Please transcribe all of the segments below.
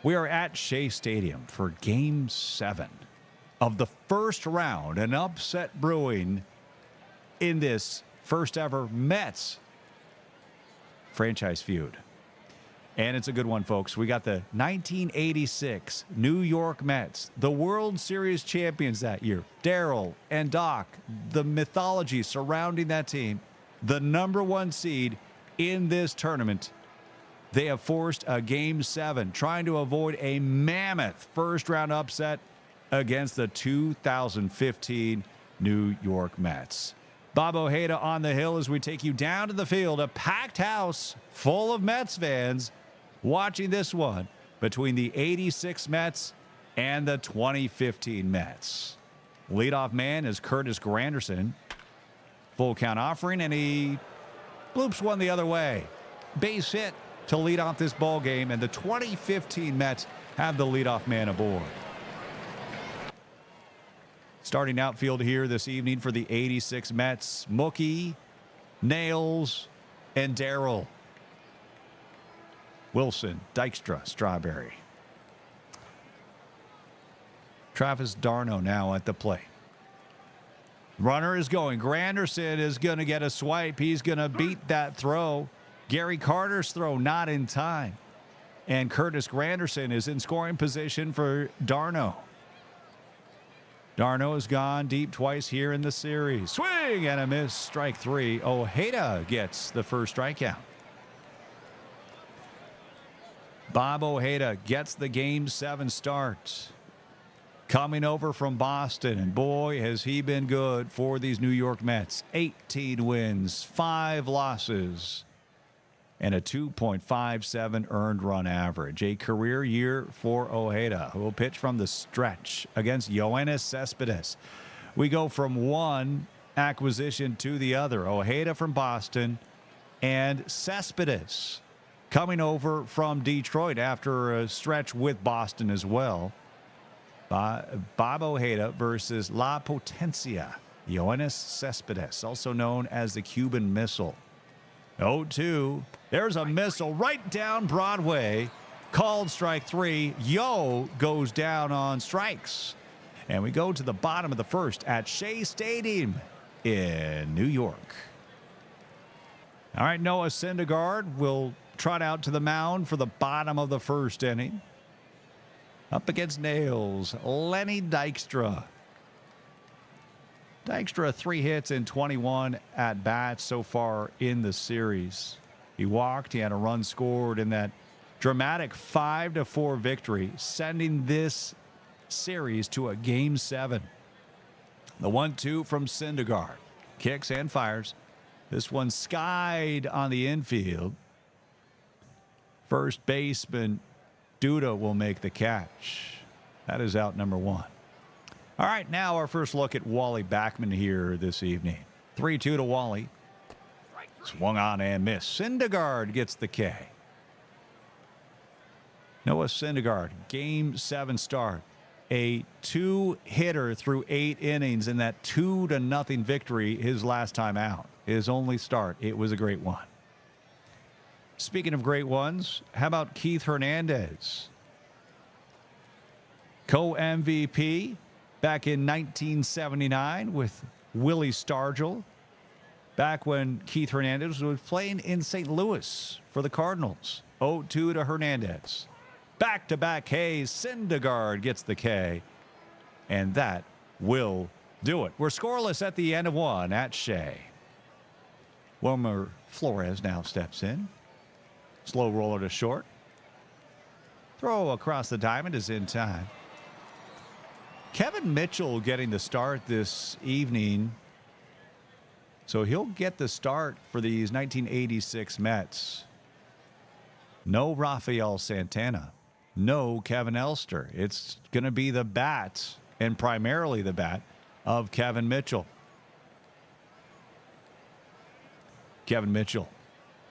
We are at Shea Stadium for Game 7 of the first round, an upset brewing in this first ever Mets Franchise Feud. And it's a good one, folks. We got the 1986 New York Mets, the World Series champions that year. Darryl and Doc, the mythology surrounding that team, the #1 seed in this tournament. They have forced a Game 7, trying to avoid a mammoth first-round upset against the 2015 New York Mets. Bob Ojeda on the hill as we take you down to the field, a packed house full of Mets fans watching this one between the 86 Mets and the 2015 Mets. Leadoff man is Curtis Granderson. Full count offering, and he bloops one the other way. Base hit to lead off this ball game, and the 2015 Mets have the leadoff man aboard. Starting outfield here this evening for the 86 Mets, Mookie, Nails, and Darryl. Wilson, Dykstra, Strawberry. Travis d'Arnaud now at the plate. Runner is going. Granderson is going to get a swipe. He's going to beat that throw. Gary Carter's throw not in time. And Curtis Granderson is in scoring position for d'Arnaud. d'Arnaud has gone deep twice here in the series. Swing and a miss. Strike 3. Ojeda gets the first strikeout. Bob Ojeda gets the Game 7 start. Coming over from Boston, and boy, has he been good for these New York Mets. 18 wins, 5 losses, and a 2.57 earned run average. A career year for Ojeda, who will pitch from the stretch against Yoenis Cespedes. We go from one acquisition to the other. Ojeda from Boston and Cespedes coming over from Detroit after a stretch with Boston as well. Bob Ojeda versus La Potencia. Yoenis Cespedes, also known as the Cuban Missile. 0-2. There's a missile right down Broadway. Called strike 3. Yo goes down on strikes. And we go to the bottom of the first at Shea Stadium in New York. All right, Noah Syndergaard will trot out to the mound for the bottom of the first inning. Up against Nails, Lenny Dykstra. Dykstra 3 hits in 21 at-bats so far in the series. He walked. He had a run scored in that dramatic 5-4 victory, sending this series to a Game 7. The 1-2 from Syndergaard. Kicks and fires. This one skied on the infield. First baseman Duda will make the catch. That is out number 1. All right, now our first look at Wally Backman here this evening. 3-2 to Wally. Swung on and missed. Syndergaard gets the K. Noah Syndergaard, Game 7 start. A 2-hitter through 8 innings in that 2-0 victory his last time out. His only start. It was a great one. Speaking of great ones, how about Keith Hernandez? Co-MVP back in 1979 with Willie Stargell. Back when Keith Hernandez was playing in St. Louis for the Cardinals. 0-2 to Hernandez. Back-to-back Ks. Syndergaard gets the K. And that will do it. We're scoreless at the end of 1 at Shea. Wilmer Flores now steps in. Slow roller to short. Throw across the diamond is in time. Kevin Mitchell getting the start this evening. So he'll get the start for these 1986 Mets. No Rafael Santana. No Kevin Elster. It's going to be the bat, and primarily the bat, of Kevin Mitchell. Kevin Mitchell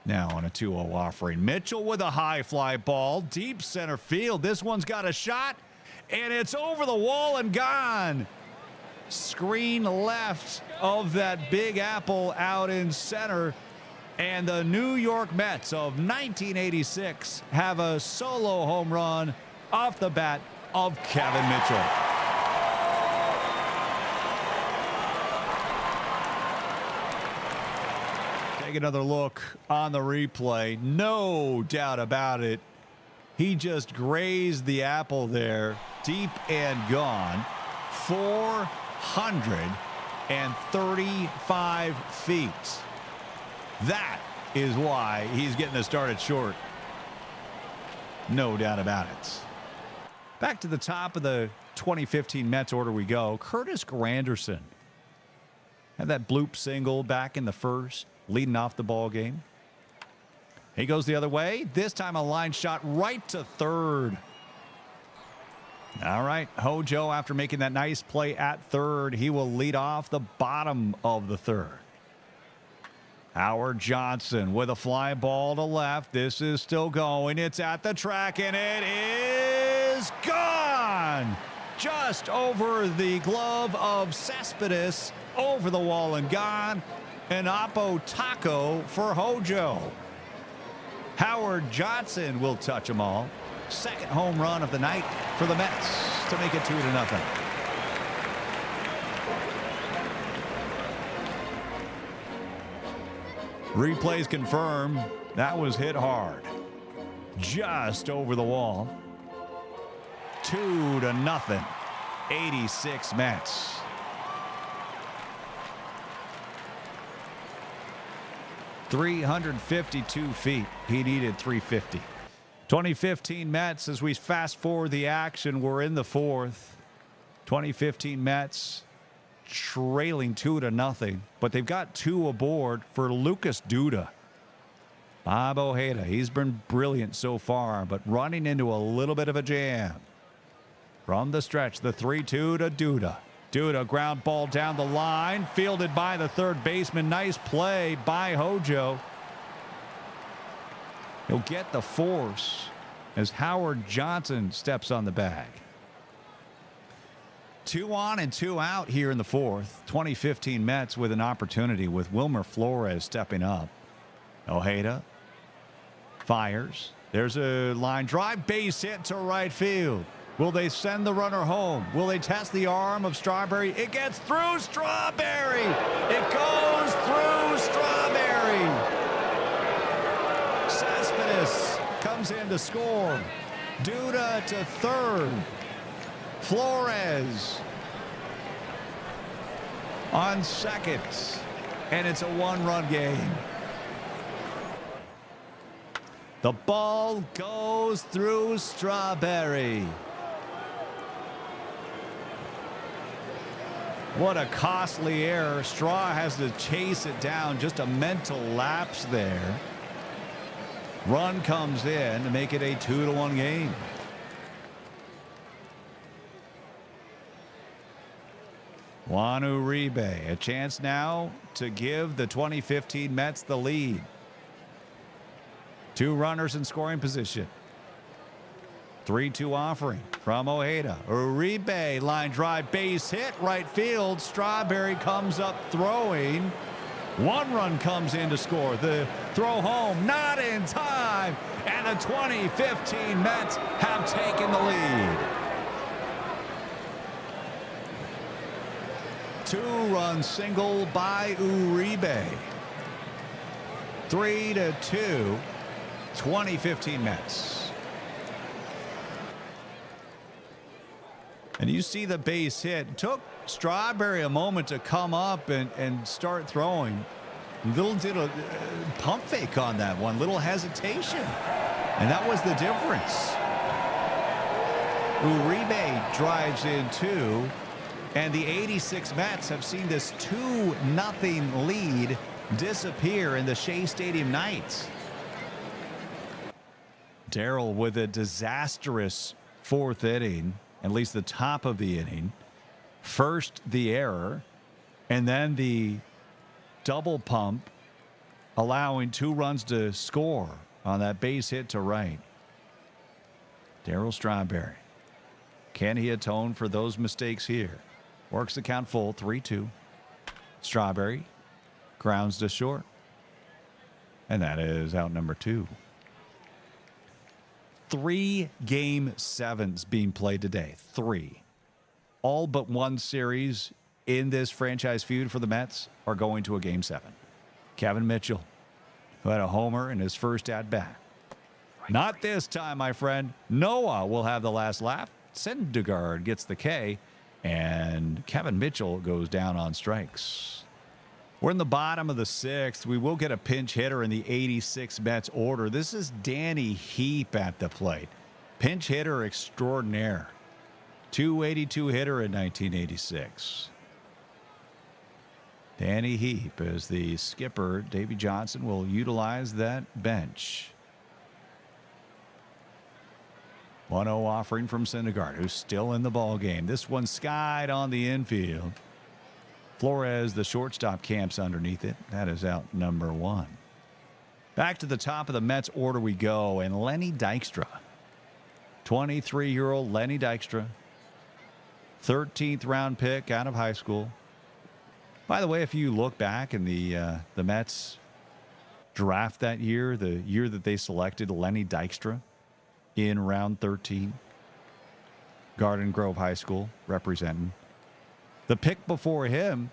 now on a 2-0 offering. Mitchell with a high fly ball. Deep center field. This one's got a shot, and it's over the wall and gone. Screen left of that Big Apple out in center. And the New York Mets of 1986 have a solo home run off the bat of Kevin Mitchell. Take another look on the replay. No doubt about it. He just grazed the apple there, deep and gone. 435 feet. That is why he's getting us started short. No doubt about it. Back to the top of the 2015 Mets order we go. Curtis Granderson had that bloop single back in the first, leading off the ball game. He goes the other way. This time a line shot right to third. All right, Hojo, after making that nice play at third, he will lead off the bottom of the third. Howard Johnson with a fly ball to left. This is still going. It's at the track, and it is gone. Just over the glove of Cespedes, over the wall and gone. An Oppo taco for Hojo. Howard Johnson will touch them all. Second home run of the night for the Mets to make it 2-0. Replays confirm that was hit hard. Just over the wall. 2-0. 86 Mets. .352 feet. He needed 350. 2015 Mets, as we fast forward the action, we're in the fourth. 2015 Mets trailing 2-0, but they've got two aboard for Lucas Duda. Bob Ojeda, he's been brilliant so far, but running into a little bit of a jam. From the stretch, the 3-2 to Duda. Duda, ground ball down the line, fielded by the third baseman. Nice play by Hojo. He'll get the force as Howard Johnson steps on the bag. 2 on and 2 out here in the fourth. 2015 Mets with an opportunity with Wilmer Flores stepping up. Ojeda fires. There's a line drive, base hit to right field. Will they send the runner home? Will they test the arm of Strawberry? It gets through Strawberry. It goes through Strawberry. Cespedes comes in to score. Duda to third. Flores on second. And it's a one-run game. The ball goes through Strawberry. What a costly error. Straw has to chase it down. Just a mental lapse there. Run comes in to make it a 2-1 game. Juan Uribe, a chance now to give the 2015 Mets the lead. 2 runners in scoring position. 3-2 offering from Ojeda. Uribe, line drive, base hit, right field. Strawberry comes up throwing. 1 run comes in to score. The throw home, not in time. And the 2015 Mets have taken the lead. 2-run single by Uribe. 3-2. 2015 Mets. And you see the base hit. It took Strawberry a moment to come up and start throwing. Little did a pump fake on that one. Little hesitation. And that was the difference. Uribe drives in 2. And the 86 Mets have seen this 2-0 lead disappear in the Shea Stadium night. Darryl with a disastrous 4th inning, at least the top of the inning. First the error, and then the double pump, allowing 2 runs to score on that base hit to right. Darryl Strawberry. Can he atone for those mistakes here? Works the count full, 3-2. Strawberry grounds to short. And that is out number 2. 3 Game 7s being played today. 3. All but one series in this franchise feud for the Mets are going to a Game 7. Kevin Mitchell, who had a homer in his first at-bat. Not this time, my friend. Noah will have the last laugh. Syndergaard gets the K, and Kevin Mitchell goes down on strikes. We're in the bottom of the 6th. We will get a pinch hitter in the 86 Mets order. This is Danny Heap at the plate. Pinch hitter extraordinaire. 282 hitter in 1986. Danny Heap, as the skipper, Davey Johnson, will utilize that bench. 1-0 offering from Syndergaard, who's still in the ball game. This one skied on the infield. Flores, the shortstop, camps underneath it. That is out number 1. Back to the top of the Mets order we go, and Lenny Dykstra. 23-year-old Lenny Dykstra. 13th round pick out of high school. By the way, if you look back in the Mets draft that year, the year that they selected Lenny Dykstra in round 13, Garden Grove High School representing. The pick before him,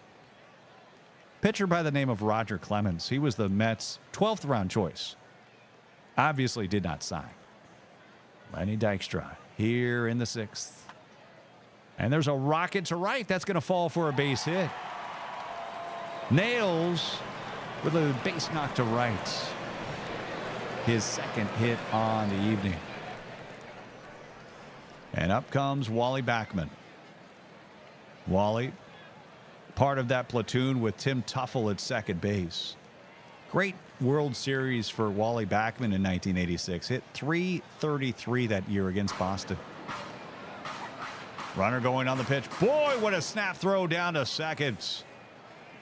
pitcher by the name of Roger Clemens. He was the Mets' 12th round choice. Obviously did not sign. Lenny Dykstra here in the 6th. And there's a rocket to right. That's going to fall for a base hit. Nails with a base knock to right. His second hit on the evening. And up comes Wally Backman. Wally, part of that platoon with Tim Tuffle at second base. Great World Series for Wally Backman in 1986. Hit .333 that year against Boston. Runner going on the pitch. Boy, what a snap throw down to second.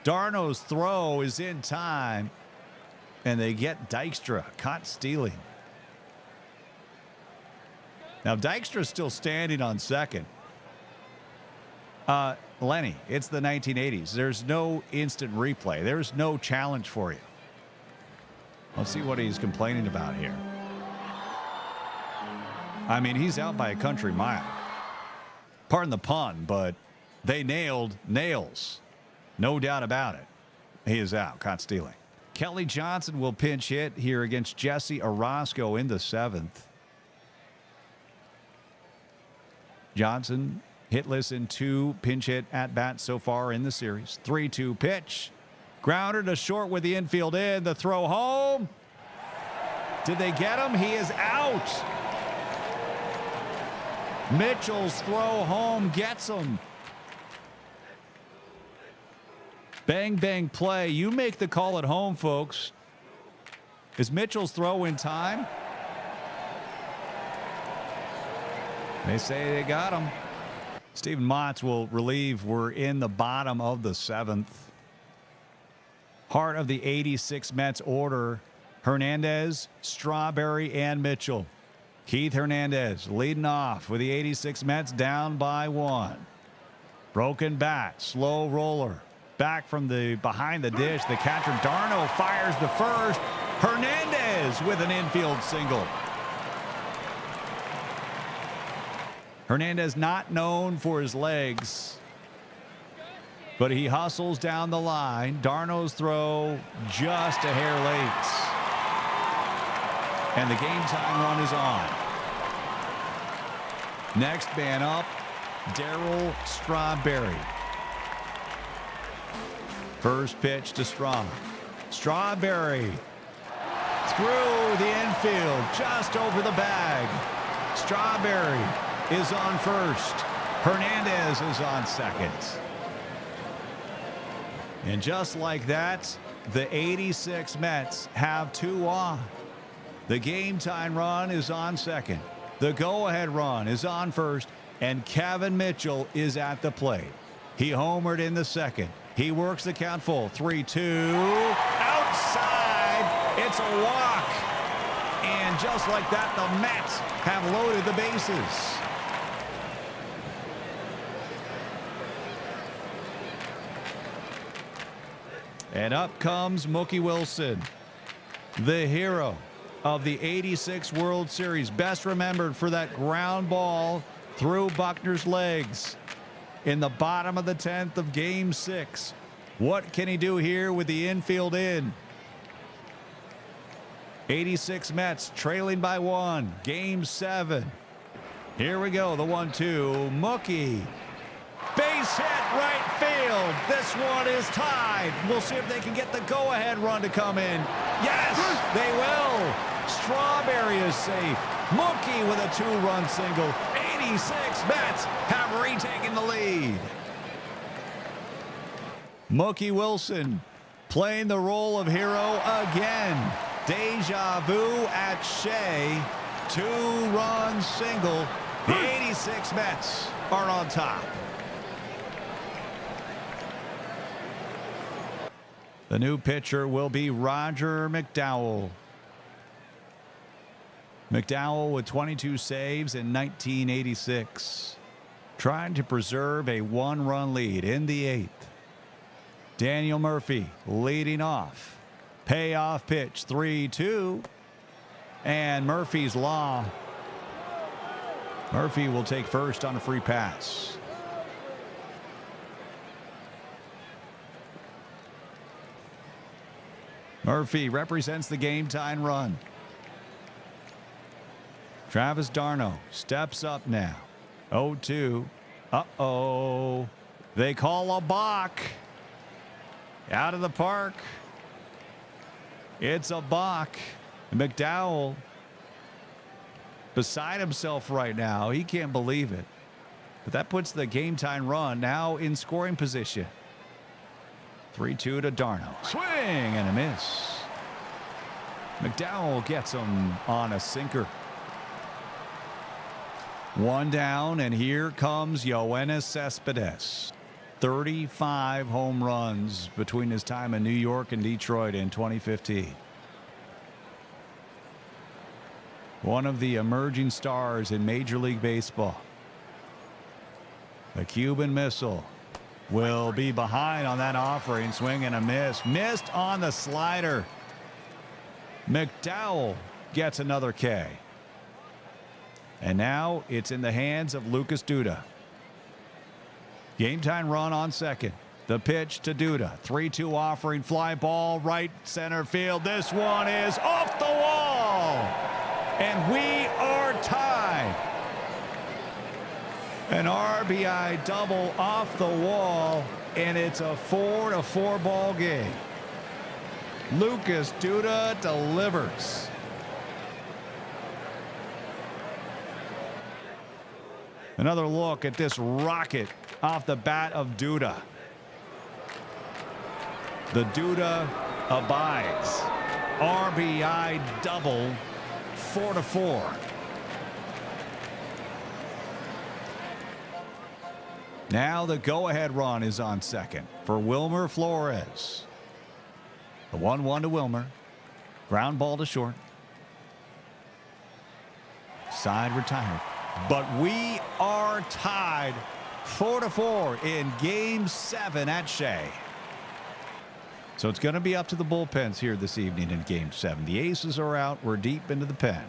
Darno's throw is in time, and they get Dykstra caught stealing. Now, Dykstra's still standing on second. Lenny, it's the 1980s. There's no instant replay. There's no challenge for you. Let's see what he's complaining about here. I mean, he's out by a country mile. Pardon the pun, but they nailed Nails. No doubt about it. He is out, caught stealing. Kelly Johnson will pinch hit here against Jesse Orozco in the 7th. Johnson hitless in 2 pinch hit at-bats so far in the series. 3-2 pitch. Grounder to short with the infield in. The throw home. Did they get him? He is out. Mitchell's throw home gets him. Bang, bang play. You make the call at home, folks. Is Mitchell's throw in time? They say they got him. Steven Motts will relieve. We're in the bottom of the 7th. Heart of the 86 Mets order. Hernandez, Strawberry, and Mitchell. Keith Hernandez leading off with the 86 Mets down by 1. Broken bat, slow roller. Back from the behind the dish. The catcher Darno fires to first. Hernandez with an infield single. Hernandez not known for his legs, but he hustles down the line. Darno's throw just a hair late. And the game time run is on. Next man up, Darryl Strawberry. First pitch to Strawberry through the infield, just over the bag. Strawberry is on first. Hernandez is on second. And just like that, the 86 Mets have 2 on. The game time run is on second. The go-ahead run is on first. And Kevin Mitchell is at the plate. He homered in the second. He works the count full. 3-2. Outside. It's a walk. And just like that, the Mets have loaded the bases. And up comes Mookie Wilson, the hero of the '86 World Series. Best remembered for that ground ball through Buckner's legs in the bottom of the 10th of Game 6. What can he do here with the infield in? 86 Mets trailing by 1. Game 7. Here we go. The 1-2. Mookie. Base hit right field. This one is tied. We'll see if they can get the go-ahead run to come in. Yes, they will. Strawberry is safe. Mookie with a 2-run single. 86 Mets have retaken the lead. Mookie Wilson playing the role of hero again. Deja vu at Shea. 2-run single. The 86 Mets are on top. The new pitcher will be Roger McDowell. McDowell with 22 saves in 1986. Trying to preserve a 1-run lead in the 8th. Daniel Murphy leading off. Payoff pitch 3-2. And Murphy's law. Murphy will take first on a free pass. Murphy represents the game-time run. Travis d'Arnaud steps up now. 0-2. Uh-oh. They call a balk. Out of the park. It's a balk. McDowell beside himself right now. He can't believe it. But that puts the game-time run now in scoring position. 3-2 to d'Arnaud. Swing and a miss. McDowell gets him on a sinker. 1 down, and here comes Yoenis Cespedes. 35 home runs between his time in New York and Detroit in 2015. One of the emerging stars in Major League Baseball. The Cuban missile will be behind on that offering. Swing and a miss. Missed on the slider. McDowell gets another K. And now it's in the hands of Lucas Duda. Game time run on second. The pitch to Duda. 3-2 offering. Fly ball right center field. This one is off the wall. And we are tied. An RBI double off the wall. And it's a 4-4 ball game. Lucas Duda delivers. Another look at this rocket off the bat of Duda. The Duda abides. RBI double, 4-4. Now the go-ahead run is on second for Wilmer Flores. The 1-1 to Wilmer. Ground ball to short. Side retired. But we are tied 4-4 in Game 7 at Shea. So it's going to be up to the bullpens here this evening in Game 7. The aces are out. We're deep into the pen.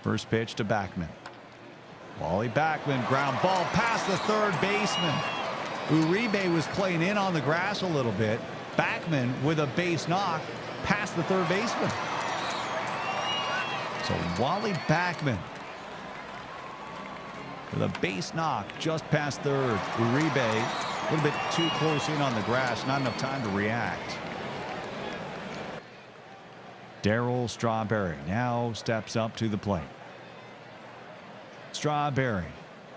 First pitch to Backman. Wally Backman, ground ball past the third baseman. Uribe was playing in on the grass a little bit. Backman with a base knock past the third baseman. So Wally Backman with a base knock just past third. Uribe a little bit too close in on the grass. Not enough time to react. Darryl Strawberry now steps up to the plate. Strawberry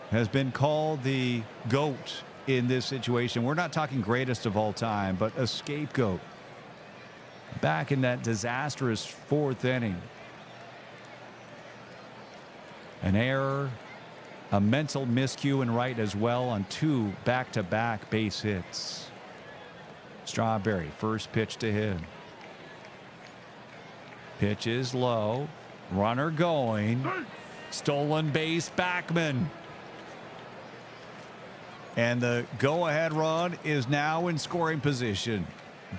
has been called the GOAT in this situation. We're not talking greatest of all time, but a scapegoat. Back in that disastrous fourth inning. An error, a mental miscue in right as well on 2 back-to-back base hits. Strawberry, first pitch to him. Pitch is low. Runner going. Stolen base, Backman. And the go-ahead run is now in scoring position.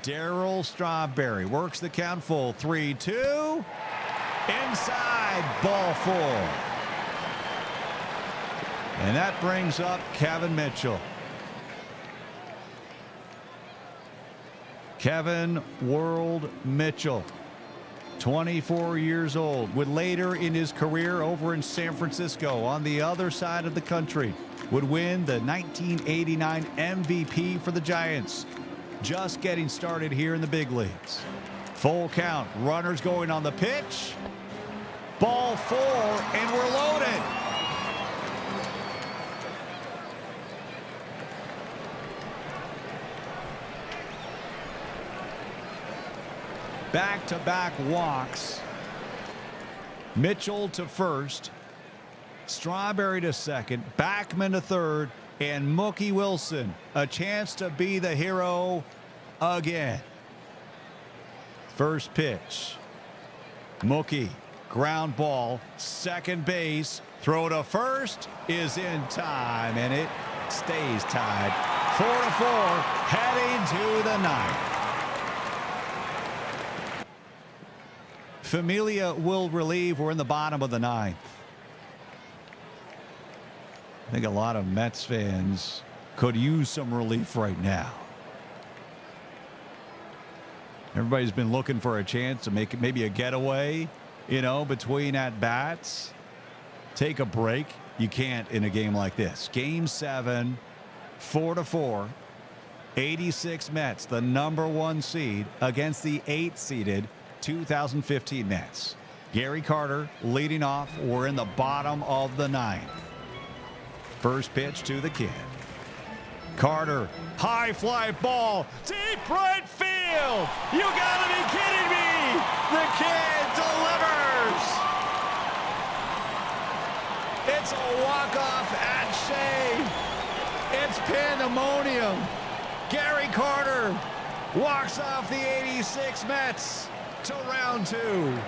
Darryl Strawberry works the count full. 3-2. Inside, ball 4. And that brings up Kevin Mitchell. Kevin World Mitchell, 24 years old, would later in his career over in San Francisco on the other side of the country, would win the 1989 MVP for the Giants. Just getting started here in the big leagues. Full count, runners going on the pitch. Ball 4, and we're loaded. Back-to-back walks. Mitchell to first. Strawberry to second. Backman to third. And Mookie Wilson, a chance to be the hero again. First pitch. Mookie, ground ball, second base, throw to first is in time, and it stays tied. 4-4, heading to the ninth. Familia will relieve. We're in the bottom of the ninth. I think a lot of Mets fans could use some relief right now. Everybody's been looking for a chance to make maybe a getaway, you know, between at-bats. Take a break. You can't in a game like this. Game 7, 4-4. 86 Mets, the #1 seed, against the 8th-seeded 2015 Mets. Gary Carter leading off. We're in the bottom of the ninth. First pitch to the kid. Carter, high fly ball, deep right field. You gotta be kidding me. The kid delivers. It's a walk-off at Shea. It's pandemonium. Gary Carter walks off the 86 Mets to round 2.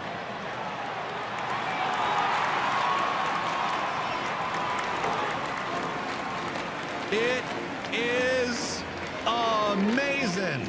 It is amazing.